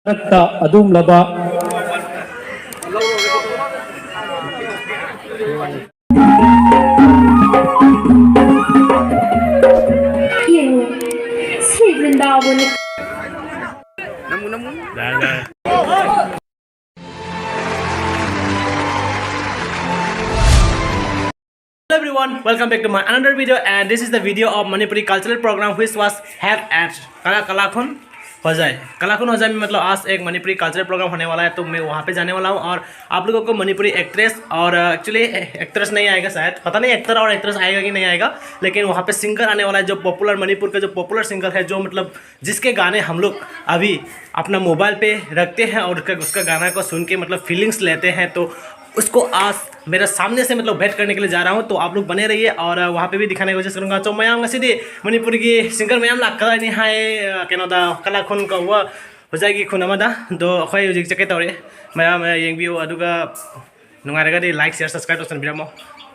adum laba Hello everyone, welcome back to my another video, and this is the video of Manipuri cultural program which was held at Kalakhun Hojai। कलाखुन होजाई में मतलब आज एक Manipuri cultural programme होने वाला है, तो मैं वहाँ पे जाने वाला हूँ और आप लोगों को मणिपुरी एक्ट्रेस और एक्चुअली एक्ट्रेस नहीं आएगा, शायद पता नहीं एक्टर और एक्ट्रेस आएगा कि नहीं आएगा, लेकिन वहाँ पे सिंगर आने वाला है जो पॉपुलर मणिपुर का जो पॉपुलर सिंगर है, जो मतलब जिसके गाने हम लोग अभी अपना मोबाइल पे रखते हैं और उसका गाना को सुन के मतलब फीलिंग्स लेते हैं। तो उसको आज मेरे सामने से मतलब भेंट करने के लिए जा रहा हूँ, तो आप लोग बने रहिए और वहाँ पे भी दिखाने की कोशिश करूँगा। तो मैं ngasiदी मणिपुर की सिंगर मैम लाखा नहीं है कनाडा कलाखुन का हुआ हो जाएगी खुनामदा दो अखोई हुजिक चके तौरे मैम येंबियो अदुगा नुंगारेगा लाइक शेयर सब्सक्राइब तो सनबिरामो।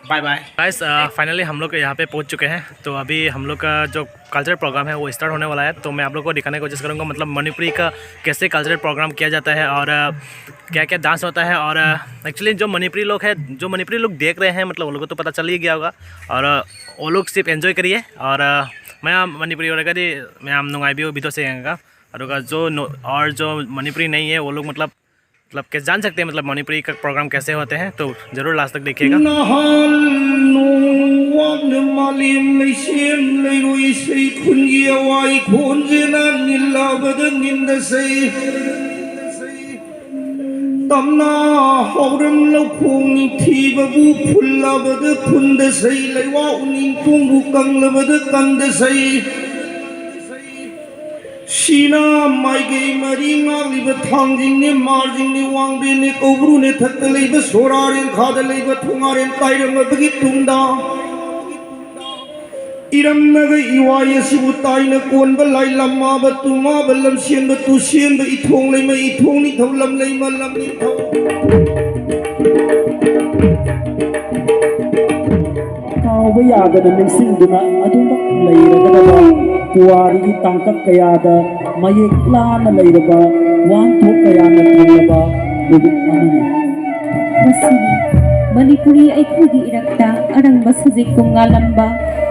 बाय बाय गाइस, फाइनली हम लोग यहाँ पे पहुँच चुके हैं। तो अभी हम लोग का जो कल्चरल प्रोग्राम है वो स्टार्ट होने वाला है, तो मैं आप लोग को दिखाने की कोशिश करूँगा मतलब मणिपुरी का कैसे कल्चरल प्रोग्राम किया जाता है और क्या क्या डांस होता है। और एक्चुअली जो मणिपुरी लोग हैं, जो मणिपुरी लोग देख रहे हैं, मतलब वो लोगों को तो पता चल ही गया होगा और वो लोग सिर्फ एंजॉय करिए। और मैं मणिपुरी होगा दी मैं नुंगाइबियो भी तो से और जो मणिपुरी नहीं है वो लोग मतलब कैसे जान सकते हैं मतलब मणिपुरी का प्रोग्राम कैसे होते हैं, तो ज़रूर लास्ट तक देखिएगा। तमना हौरम लौखोंनि थीबबु फुल्लबद फुंदसै लैवा उनिं तुंगु कंगलबद कंदसै शीना माइगे मरी ngaलिब थांजिंनि मार्जिंनि वांगदेनि कौब्रुनि थक्कलैब सोरारेन खादलैब थुंगारेन ताइरमबगि तुंदा इरमनग इवायसिबु ताइना कोनब लाई लम्माब तुमाब लमसेनब तुसेनब इथोंग लैम इथोंनि थौलम लैम लमनि थौ कावबा यादना निसिंदुना अदुमक लैरगदबा पुवारी तांकक कयादा मयेक लाना लैरबा वांथो कयाना थंगबा दुबु अमनि मसिनी मणिपुरी अखोगी इरक्ता अरंग सजिक कुंगा लंबा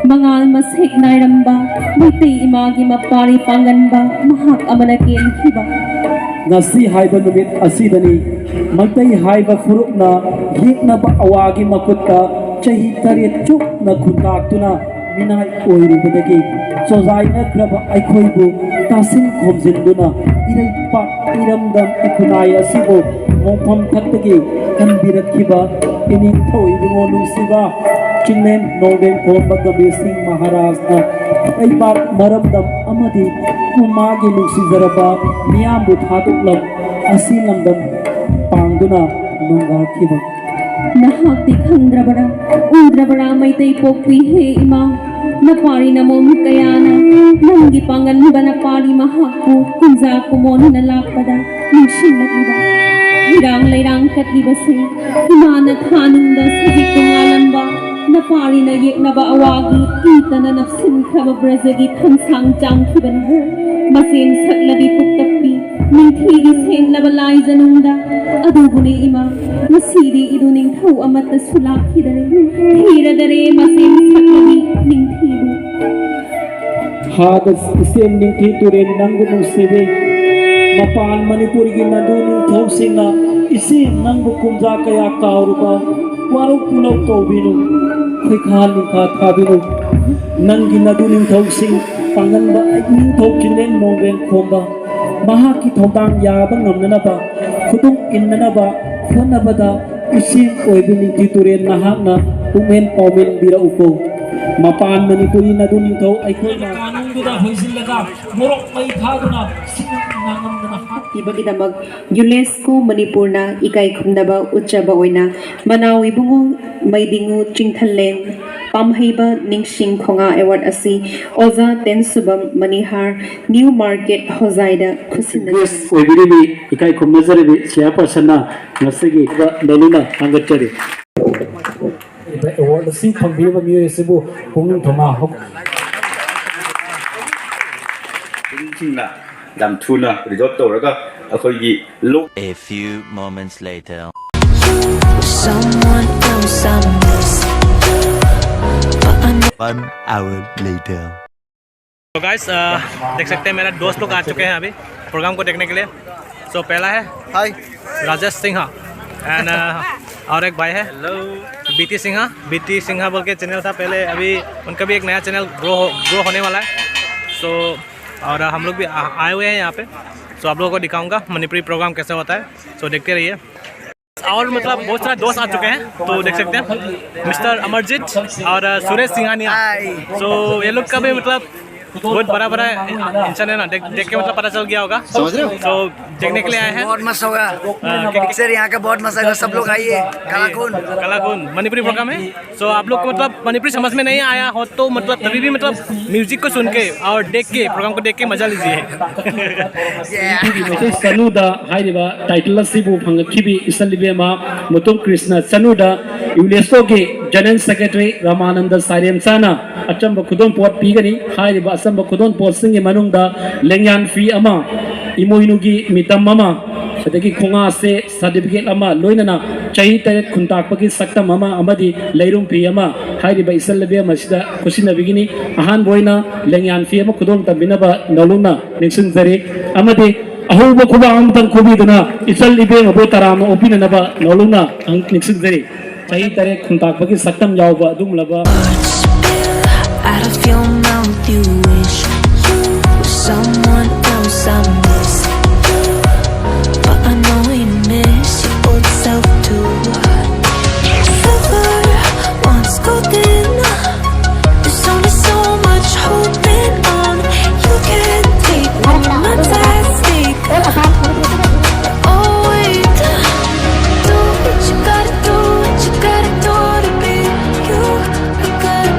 मंगाल मसेक नायरंबा मैतै इमागी मपारी पांगनबा महाक अमना केनखिबा ngasi haiba numit asidani Meitei हाइबा फुरुकना हिकनबा अवागी मकुत्ता chahi taret chukna khuntakpa minai oirubadagi sojaina kraba aikhoibu tasin khomjinduna irai pa iramdam ikhunai asibo mongpham thaktagi kanbirakhiba ini thoibungo nungsiba chingmen noden khombaga besing maharajna aibar maramdam amadi kumagi nungsizaraba miyambu thaduklam asilamdam pangduna nungakhiba नहाती खंद्रबड़ा उद्रबड़ा Meitei Poppy हे इमा नपारी नमोम कयाना नंगी पांगन बना पारी महाकु कुंजा कुमोन न लापदा निशिन लगिबा हिरांग लैरांग कतलिबसे इमान थानुंदा सजिक कुंगालंबा नपारी न येकनबा अवागी कीतन नफसिन खब ब्रजगी थंसांग चांखिबन मसेन सकलबी पुक्तप्पी निंथीगी सेन लबलाई जनुंदा अदुबुने इमा मसीदी इदु निंथौ अमत सुलाखिदरे धीरदरे मसेन सकलबी निंथीबु हादस इसेम निंथी तुरेन नंगु नुसेबे मपान मणिपुर की नदु निंथौ सिंगा इसे नंगु कुंजा कया काउरुबा वारो पुनौ तौबिनु खैखाल निखा थाबिनु नंगी नदु निंथौ सिंग पांगनबा निंथौ चिनेन नोबेन खोंबा महाकी थौदांग याबा ngamnanaba khudung innanaba phonabada isim oibini tituren nahakna umen paumen bira uko mapan manipuri nadu ningthau aikhoina kanungduda hoisillaga morok mai thaduna sinang nangamdana ibagidamag UNESCO Manipurna ikai khumnaba uchaba oina manaw ibungo maidingu chingthallen pamhaiba ningsing khonga award asi oza tensubam manihar new market hozaida khusinda oibini ikai khumnazare chairperson na ngasigi daluna angachari award si khangbiba miyesibu pungning thoma hok jingna dam thuna resort to raga ꯑꯩꯈꯣꯏꯒꯤ ꯂꯣꯛ A few moments later. Someone else I miss, but I know 1 hour later. तो guys देख सकते हैं मेरा दोस्त लोग आ चुके हैं अभी प्रोग्राम को देखने के लिए। सो पहला है हाय राजेश सिंहा एंड और एक भाई है हेलो बीटी सिंहा बोल के चैनल था पहले, अभी उनका भी एक नया चैनल ग्रो होने वाला है। सो और हम लोग भी आए हुए हैं यहाँ पे। सो आप लोगों को दिखाऊंगा मणिपुरी प्रोग्राम कैसे होता है। सो देखते रहिए। और मतलब बहुत सारे दोस्त आ चुके हैं तो देख सकते हैं मिस्टर अमरजीत और सुरेश सिंघानिया। सो ये लोग का भी मतलब बहुत बड़ा इंसान है ना, देख के मतलब पता चल गया होगा, समझ रहे हो। तो देखने के लिए आए हैं। बहुत मस्त होगा सर, यहाँ का बहुत मस्त होगा, सब लोग आइए। कलाखुन मणिपुरी प्रोग्राम है। सो आप लोग को मतलब मणिपुरी समझ में नहीं आया हो तो मतलब तभी भी मतलब म्यूजिक को सुन के और देख के प्रोग्राम को देख के मजा लीजिए। सनुदा हाइरिबा टाइटल असिबु फंगखिबि इसलिबेमा मुतुम कृष्ण सनुदा यूनेस्को के जनरल सेक्रेटरी रामानंद सारेमसाना अचंब खुदों पोट पीगनी हाइरिबा असंब खुदों पोट सिंगे मनुंगदा लेंयान फी अमा इमोइनुगी मितम अमा अदगी खोंगा से सर्टिफिकेट अमा लोइनना चाही तरेत खुंताकपगी सक्तम अमा अमदी लेरुम फी अमा हाइरिबा इसलबे मसिदा खुसिनबिगिनी अहान बोइना लेंयान फी अमा खुदों तबिनबा नलुना निंगसुंजरे अमदी अहोब खुबा अमतंग खुबीदना इसल इबे मबो तराम ओपिननबा नलुना निंगसुंजरे चाही Taret खुंताकपगी सक्तम यावबा दुमलबा out of your mouth. You wish you were someone else I miss, but I know you miss your old self too. Silver once golden, there's only so much holding on. You can't take when your mind's at stake. Oh wait, do what you gotta do, what you gotta do to be you again.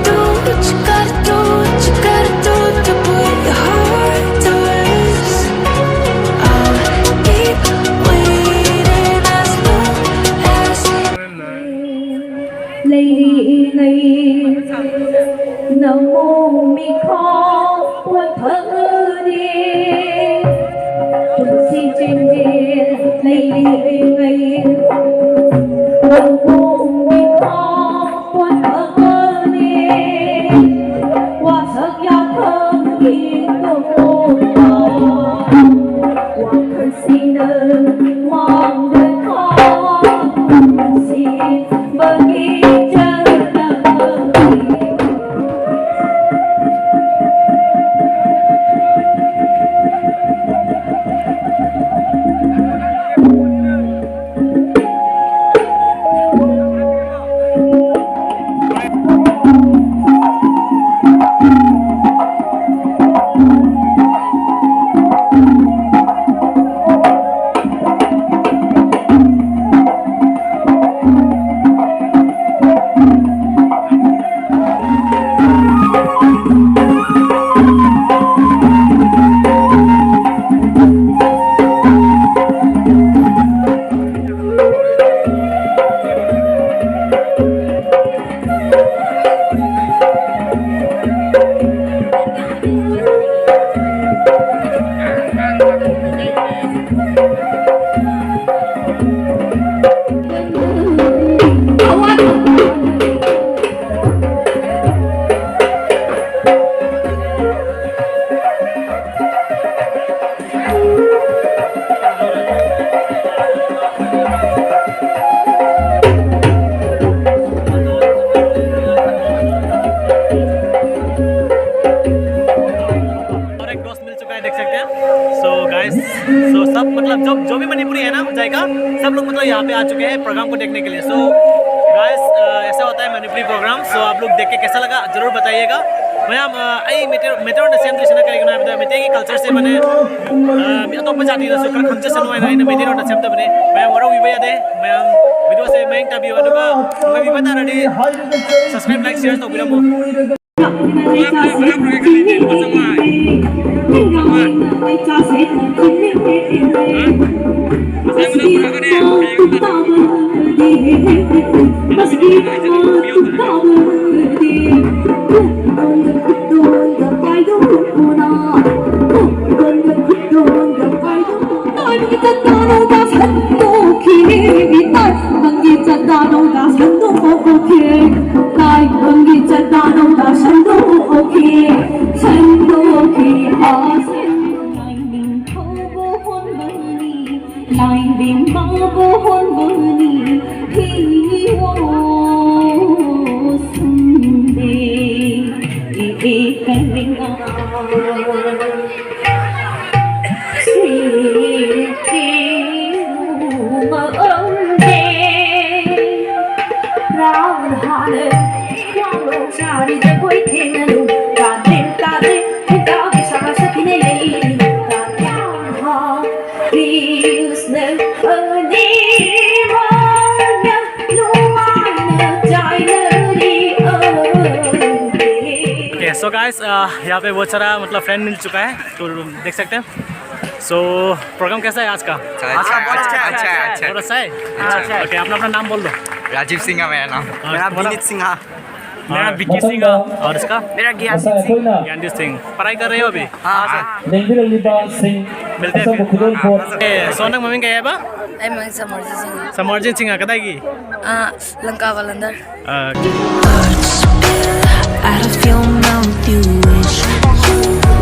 Do what you gotta do, what you gotta do to put your heart to rest. I'll keep waiting as long as Lady ngày namo mi kho quân thơ đi si trên địa Lady ngày namo mi kho quân thơ đi qua thật ya thơm yên của qua thân xin mong đời khó xin bagi सब मतलब जो भी मणिपुरी है ना जाएगा सब लोग मतलब यहाँ पे आ चुके हैं प्रोग्राम को देखने के लिए। सो गाइस ऐसा होता है मणिपुरी प्रोग्राम। सो आप लोग देख के कैसा लगा जरूर बताइएगा। मैम आई मेटेरो सेम दिसना करेगा ना मेटे की कल्चर से बने तो जाती है सुकर खंचे से नुआई ना मेटेरो सेम तब बने मैम वरो विबया दे मैम वीडियो से मैं तभी अदुगा मैं भी बता रही सब्सक्राइब लाइक शेयर तो बिरमो Don't Tadano das Hando Kiri Vitar Bangi Tadano das Hando Oke Kai Bangi Tadano das Hando Oke Hando Ki Asen Lightning Kobo Hon Bani Lightning Kobo Hon Bani He was Sunday Ekalinga so guys यहाँ पे बहुत सारा मतलब friend मिल चुका है तो देख सकते हैं। सो प्रोग्राम कैसा है आज का? अच्छा बहुत अच्छा है। ओके, अपना अपना नाम बोल दो। राजीव सिंह मेरा नाम। मेरा विनीत सिंहा। मेरा विक्की सिंह और इसका मेरा ज्ञान सिंह। ज्ञानदीप सिंह। पढ़ाई कर रहे हो अभी? हाँ। मिलते हैं फिर। सोनक मम्मी क्या है बा? समर्जित सिंह कदाई की? Lanka वालंदर। Out of your mouth, you wish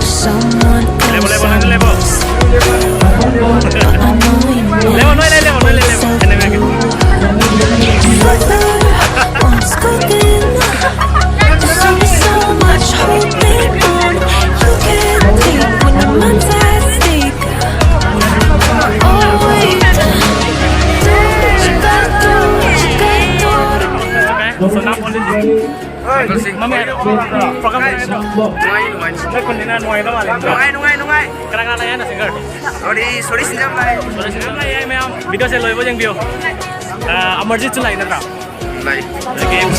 someone else. Level. I know you unspoken. There's only so much holding on. You can't take when I'm fantastic. Oh wait, So now only Mami ada program ini tu. Nungai kondinan nungai tu malah. Nungai. Kerana ayah nak singer. Sorry sinjam lai. Sorry singer lah ya, मैं video से लोग बजेंगे bio. Amarjeet चुलाई ना था. Lai. Game.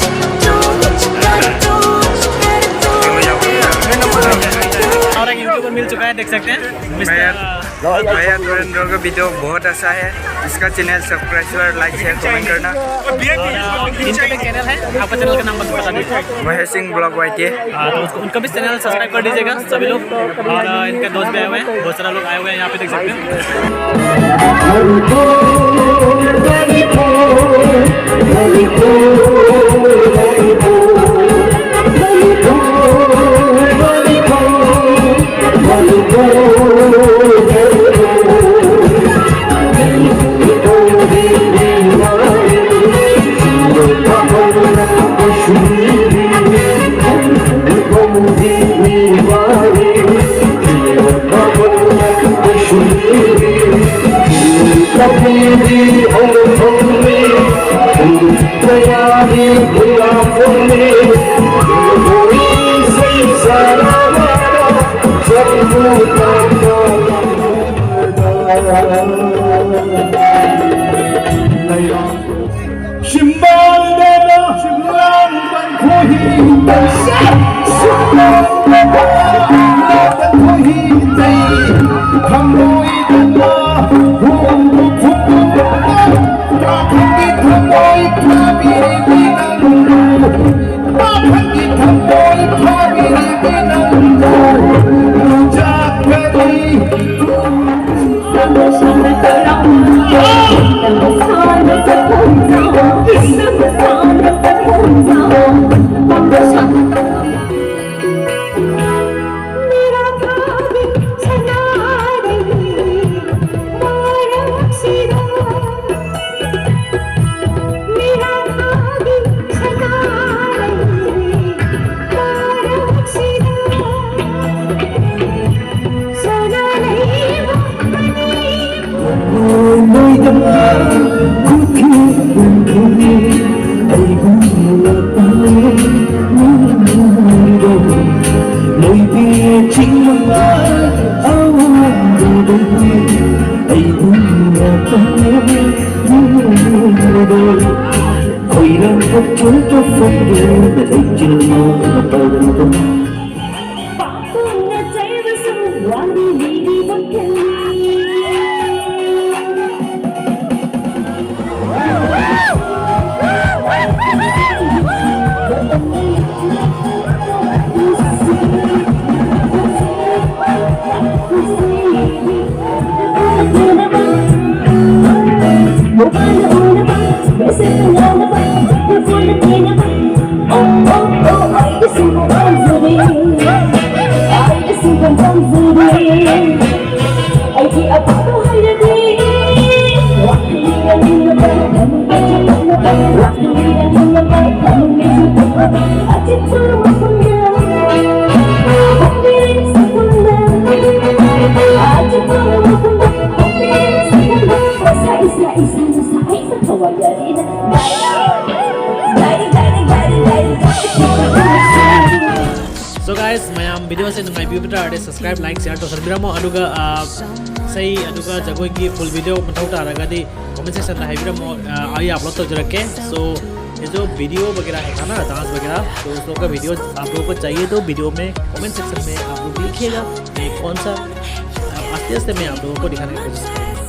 और एक YouTuber मिल चुका है, देख सकते हैं। भैया दोरेंद्र का वीडियो बहुत अच्छा है। इसका channel subscribe, like, share, comment करना। इनका भी चैनल है, आपका चैनल का नाम बता दीजिए। Mahesh Singh blog YT. तो उनका भी चैनल सब्सक्राइब कर दीजिएगा सभी लोग। और इनके दोस्त भी आए हुए हैं, बहुत सारा लोग आए हुए हैं यहाँ पे, देख सकते हैं। So guys, mayam video se nungai view bita ade subscribe like share to sarbiramo aduga sai aduga jagoi ki full video mathau ta ragadi comment section la haibiramo ai upload to jarake. So ये जो video वगैरह है ना dance वगैरह, तो उस लोग का वीडियो आप लोगों को चाहिए तो वीडियो में कमेंट सेक्शन में आप लोग लिखिएगा कौन सा आस्ते आस्ते मैं आप लोगों को दिखाने की कोशिश करूँगा।